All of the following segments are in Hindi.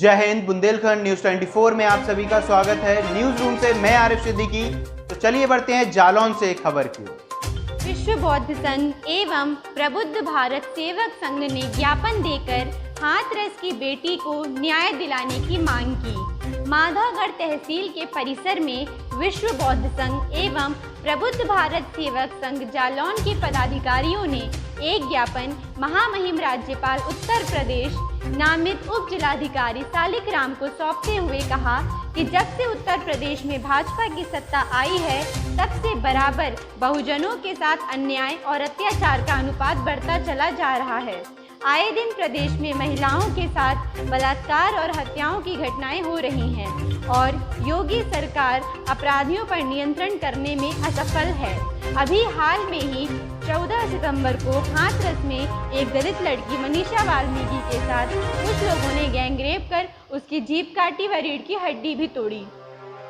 जय हिंद। बुंदेलखंड न्यूज 24 में आप सभी का स्वागत है। न्यूज रूम से मैं आरिफ सिद्दीकी। तो चलिए बढ़ते हैं जालौन से खबर की ओर। विश्व बौद्ध संघ एवं प्रबुद्ध भारत सेवक संघ ने ज्ञापन देकर हाथरस की बेटी को न्याय दिलाने की मांग की। माधवगढ़ तहसील के परिसर में विश्व बौद्ध संघ एवं प्रबुद्ध भारत सेवक संघ जालौन के पदाधिकारियों ने एक ज्ञापन महामहिम राज्यपाल उत्तर प्रदेश नामित उप जिलाधिकारी सालिक राम को सौंपते हुए कहा कि जब से उत्तर प्रदेश में भाजपा की सत्ता आई है तब से बराबर बहुजनों के साथ अन्याय और अत्याचार का अनुपात बढ़ता चला जा रहा है। आए दिन प्रदेश में महिलाओं के साथ बलात्कार और हत्याओं की घटनाएं हो रही हैं और योगी सरकार अपराधियों पर नियंत्रण करने में असफल है। अभी हाल में ही 14 सितंबर को हाथरस में एक दलित लड़की मनीषा वाल्मीकि के साथ कुछ लोगों ने गैंगरेप कर उसकी जीभ काटी व रीढ़ की हड्डी भी तोड़ी।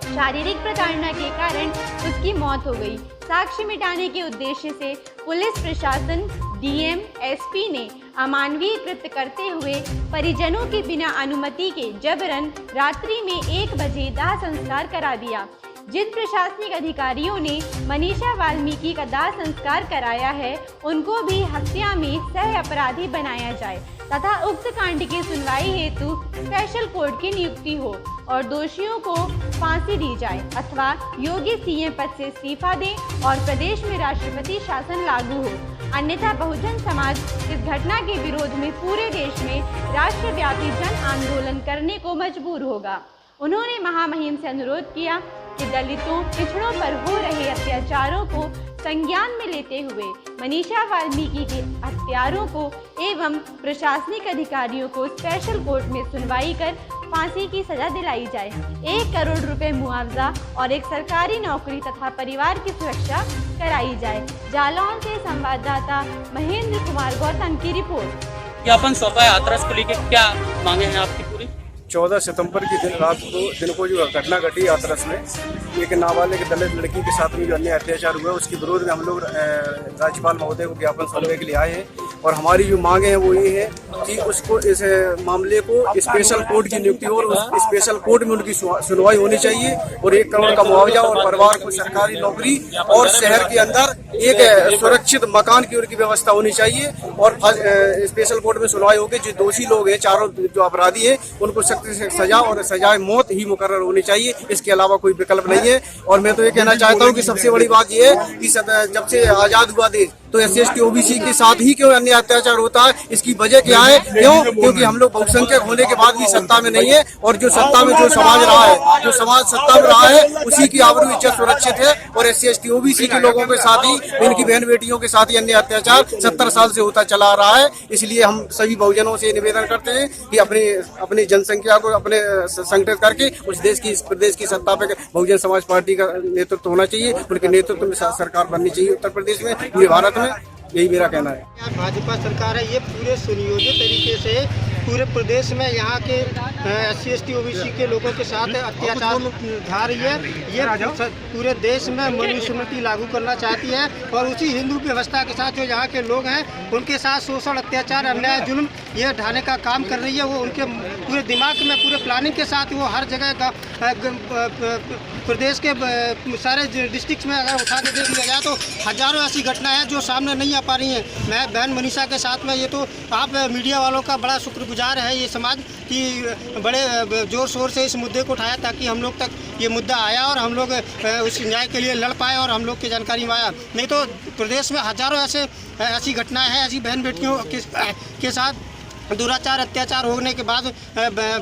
शारीरिक प्रताड़ना के कारण उसकी मौत हो गई। साक्ष्य मिटाने के उद्देश्य से पुलिस प्रशासन डीएम एसपी ने अमानवीय कृत्य करते हुए परिजनों के बिना अनुमति के जबरन रात्रि में 1 बजे दाह संस्कार करा दिया। जिन प्रशासनिक अधिकारियों ने मनीषा वाल्मीकि का दाह संस्कार कराया है उनको भी हत्या में सह अपराधी बनाया जाए तथा उक्त कांड की सुनवाई हेतु स्पेशल कोर्ट की नियुक्ति हो और दोषियों को फांसी दी जाए अथवा योगी सीएम पद से इस्तीफा दें और प्रदेश में राष्ट्रपति शासन लागू हो। अन्यथा बहुजन समाज इस घटना के विरोध में पूरे देश में राष्ट्रव्यापी जन आंदोलन करने को मजबूर होगा। उन्होंने महामहिम से अनुरोध किया कि दलितों पिछड़ों पर हो रहे अत्याचारों को संज्ञान में लेते हुए मनीषा वाल्मीकि के हत्यारों को एवं प्रशासनिक अधिकारियों को स्पेशल कोर्ट में सुनवाई कर फांसी की सजा दिलाई जाए। 1 करोड़ रुपए मुआवजा और एक सरकारी नौकरी तथा परिवार की सुरक्षा कराई जाए। जालौन से संवाददाता महेंद्र कुमार गौतम की रिपोर्ट। ज्ञापन सौंपा है हाथरस को लेकर, क्या मांगे हैं आपकी पूरी? 14 सितंबर की दिन को जो घटना घटी हाथरस में एक नाबालिग दलित लड़की के साथ में जो अन्य अत्याचार हुआ उसके विरोध में हम लोग राज्यपाल महोदय को ज्ञापन सौंपने के लिए आए हैं और हमारी जो मांगे हैं वो ये है कि उसको इस मामले को स्पेशल कोर्ट की नियुक्ति हो और उस स्पेशल कोर्ट में उनकी सुनवाई होनी चाहिए और 1 करोड़ का मुआवजा और परिवार को सरकारी नौकरी और शहर के अंदर एक सुरक्षित मकान की उनकी व्यवस्था होनी चाहिए और स्पेशल कोर्ट में सुनवाई होगी। जो दोषी लोग हैं, चारों जो अपराधी हैं, उनको सख्त से सजा और सजाए मौत ही मुकर्रर होनी चाहिए। इसके अलावा कोई विकल्प नहीं है। और मैं तो ये कहना चाहता हूँ कि सबसे बड़ी बात ये है कि जब से आजाद हुआ देश तो SC/ST OBC के साथ ही क्यों अन्य अत्याचार होता है, इसकी वजह क्या है? क्यों? क्योंकि हम लोग बहुसंख्यक होने के बाद भी सत्ता में नहीं है और जो सत्ता में जो समाज रहा है, जो समाज सत्ता में रहा है उसी की आबरू इज्जत सुरक्षित है और SC/ST OBC के लोगों के साथ ही, इनकी बहन बेटियों के साथ ही अन्य अत्याचार 70 साल से होता चला आ रहा है। इसलिए हम सभी बहुजनों से निवेदन करते हैं कि अपनी जनसंख्या को अपने संगठित करके उस प्रदेश की सत्ता पे बहुजन समाज पार्टी का नेतृत्व होना चाहिए। उनके नेतृत्व में सरकार बननी चाहिए उत्तर प्रदेश में, पूरे भारत में। यही मेरा कहना है। भाजपा सरकार है, ये पूरे सुनियोजित तरीके से पूरे प्रदेश में यहाँ के SC/ST OBC के लोगों के साथ अत्याचार ढा रही है। ये पूरे देश में मनुस्मृति लागू करना चाहती है और उसी हिंदू व्यवस्था के साथ जो यहाँ के लोग हैं उनके साथ शोषण, अत्याचार, अन्याय, जुल्म ये ढाने का काम कर रही है। वो उनके पूरे दिमाग में पूरे प्लानिंग के साथ वो हर जगह प्रदेश के सारे डिस्ट्रिक्ट में अगर उठा के देख लिया जाए तो हजारों ऐसी घटनाएं हैं जो सामने नहीं आ पा रही हैं। मैं बहन मनीषा के साथ में, ये तो आप मीडिया वालों का बड़ा शुक्रगुजार है ये समाज कि बड़े जोर शोर से इस मुद्दे को उठाया ताकि हम लोग तक ये मुद्दा आया और हम लोग उस न्याय के लिए लड़ पाए और हम लोग की जानकारी में आया। नहीं तो प्रदेश में हजारों ऐसी घटनाएँ हैं, ऐसी बहन बेटियों के साथ दुराचार, अत्याचार होने के बाद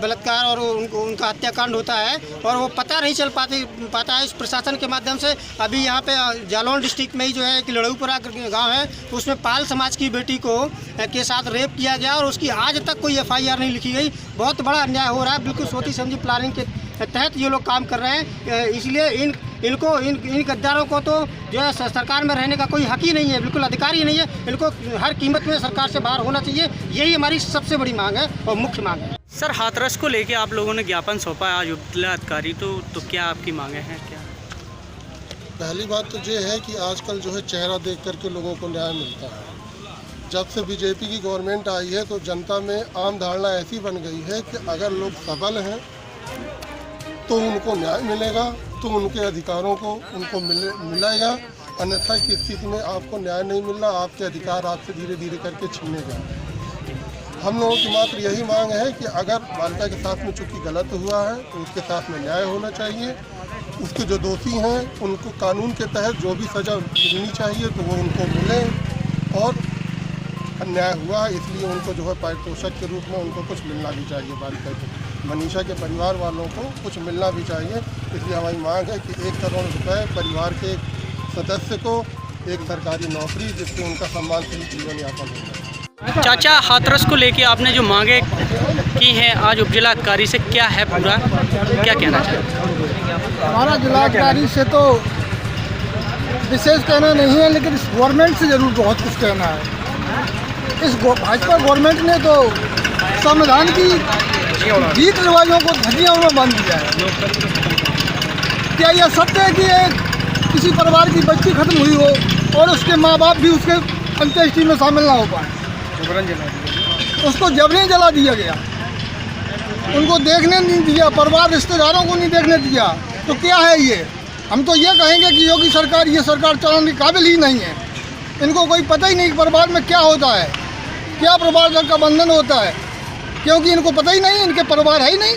बलात्कार और उनका हत्याकांड होता है और वो पता नहीं चल पाता है इस प्रशासन के माध्यम से। अभी यहाँ पे जालौन डिस्ट्रिक्ट में ही जो है एक लड़ऊपुरा गांव है, उसमें पाल समाज की बेटी को के साथ रेप किया गया और उसकी आज तक कोई FIR नहीं लिखी गई। बहुत बड़ा अन्याय हो रहा है। बिल्कुल सोची समझी प्लानिंग के तहत ये लोग काम कर रहे हैं। इसलिए इन गद्दारों को तो जो है सरकार में रहने का कोई हक ही नहीं है, बिल्कुल अधिकार ही नहीं है। इनको हर कीमत में सरकार से बाहर होना चाहिए। यही हमारी सबसे बड़ी मांग है और मुख्य मांग है। सर, हाथरस को लेके आप लोगों ने ज्ञापन सौंपा है आज जिलाधिकारी, तो क्या आपकी मांगे हैं? क्या पहली बात तो ये है कि आजकल जो है चेहरा देख करके लोगों को न्याय मिलता है। जब से बीजेपी की गवर्नमेंट आई है तो जनता में आम धारणा ऐसी बन गई है कि अगर लोग सबल हैं तो उनको न्याय मिलेगा, तो उनके अधिकारों को उनको मिलेगा, अन्यथा की स्थिति में आपको न्याय नहीं मिल रहा, आपके अधिकार आपसे धीरे धीरे करके छीने जा रहे हैं। हम लोगों की मात्र यही मांग है कि अगर बालिका के साथ में चूँकि गलत हुआ है तो उसके साथ में न्याय होना चाहिए, उसके जो दोषी हैं उनको कानून के तहत जो भी सज़ा मिलनी चाहिए तो वो उनको मिले, और अन्याय हुआ इसलिए उनको जो है पारितोषिक के रूप में उनको कुछ मिलना भी चाहिए। बालिका के मनीषा के परिवार वालों को कुछ मिलना भी चाहिए, इसलिए हमारी मांग है कि 1 करोड़ रुपए परिवार के सदस्य को एक सरकारी नौकरी, जिससे उनका सम्मानजनक जीवन यापन हो जाए। चाचा, हाथरस को लेके आपने जो मांगे की हैं आज उपजिलाधिकारी से, क्या है पूरा, क्या कहना चाहते हैं? हमारा जिलाधिकारी से तो विशेष कहना नहीं है, लेकिन इस गवर्नमेंट से ज़रूर बहुत कुछ कहना है। इस भाजपा गवर्नमेंट ने तो संविधान की रीत रिवाजों को धज्जियों में बांध दिया है। क्या यह सत्य है कि किसी परिवार की बच्ची खत्म हुई हो और उसके माँ बाप भी उसके अंत्येष्टि में शामिल ना हो पाए? उसको जबरन जला दिया गया, उनको देखने नहीं दिया, परिवार रिश्तेदारों को नहीं देखने दिया। तो क्या है ये? हम तो ये कहेंगे कि योगी सरकार ये सरकार चलाने के काबिल ही नहीं है। इनको कोई पता ही नहीं कि परिवार में क्या होता है, क्या परिवार का बंधन होता है, क्योंकि इनको पता ही नहीं, इनके परिवार है ही नहीं।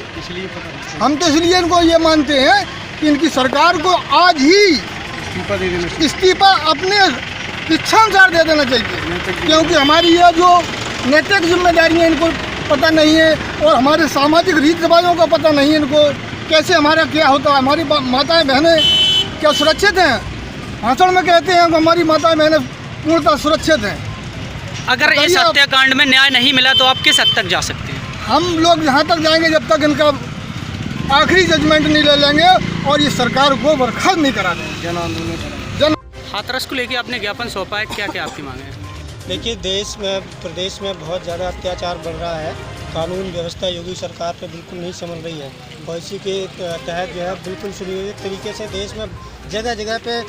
हम तो इसलिए इनको ये मानते हैं कि इनकी सरकार को आज ही इस्तीफा अपने इच्छानुसार दे देना चाहिए, क्योंकि हमारी ये जो नैतिक जिम्मेदारियाँ इनको पता नहीं है और हमारे सामाजिक रीति रिवाजों का पता नहीं है इनको, कैसे हमारा क्या होता है। हमारी माताएं बहनें क्या सुरक्षित हैं? भाषण में कहते हैं कि हमारी माताएं बहनें पूर्णतः सुरक्षित हैं। अगर इस हत्याकांड में न्याय नहीं मिला तो आप किस हद तक जा सकते हैं? हम लोग यहाँ तक जाएंगे जब तक इनका आखिरी जजमेंट नहीं ले लेंगे और ये सरकार को बर्खास्त नहीं करा देंगे। जन आंदोलन हाथरस को लेके आपने ज्ञापन सौंपा है, क्या क्या आपकी मांगे हैं? देखिए, देश में प्रदेश में बहुत ज़्यादा अत्याचार बढ़ रहा है, कानून व्यवस्था योगी सरकार पे बिल्कुल नहीं संभल रही है, और इसी के तहत जो है बिल्कुल सुनियोजित तरीके से देश में जगह जगह पे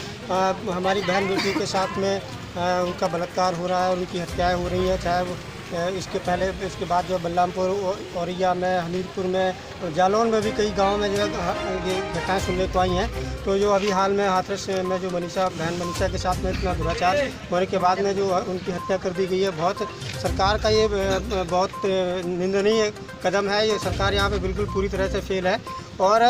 हमारी बहन बेटी के साथ में उनका बलात्कार हो रहा है, उनकी हत्याएं हो रही हैं। चाहे वो इसके बाद जो बलरामपुर, औरैया में, हमीरपुर में, जालौन में भी कई गाँव में जो ये घटनाएँ सुनने को आई हैं। तो जो अभी हाल में हाथरस में जो बहन मनीषा के साथ में इतना दुराचार होने के बाद में जो उनकी हत्या कर दी गई है, बहुत सरकार का ये बहुत निंदनीय कदम है। ये सरकार यहाँ पे बिल्कुल पूरी तरह से फेल है। और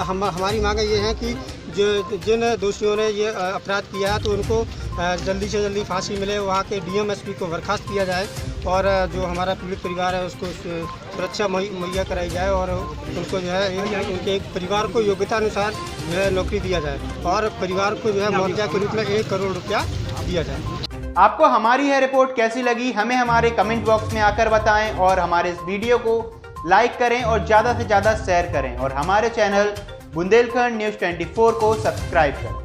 हमारी मांगे ये है कि जिन दोषियों ने ये अपराध किया है तो उनको जल्दी से जल्दी फांसी मिले, वहाँ के डीएम एसपी को बर्खास्त किया जाए, और जो हमारा पीड़ित परिवार है उसको सुरक्षा मुहैया कराई जाए, और उनको जो है उनके परिवार को योग्यता अनुसार जो है नौकरी दिया जाए, और परिवार को जो है मुआवजा के रूप में 1 करोड़ रुपया दिया जाए। आपको हमारी यह रिपोर्ट कैसी लगी, हमें हमारे कमेंट बॉक्स में आकर बताएं, और हमारे इस वीडियो को लाइक करें और ज़्यादा से ज़्यादा शेयर करें, और हमारे चैनल बुंदेलखंड न्यूज़ 24 को सब्सक्राइब करें।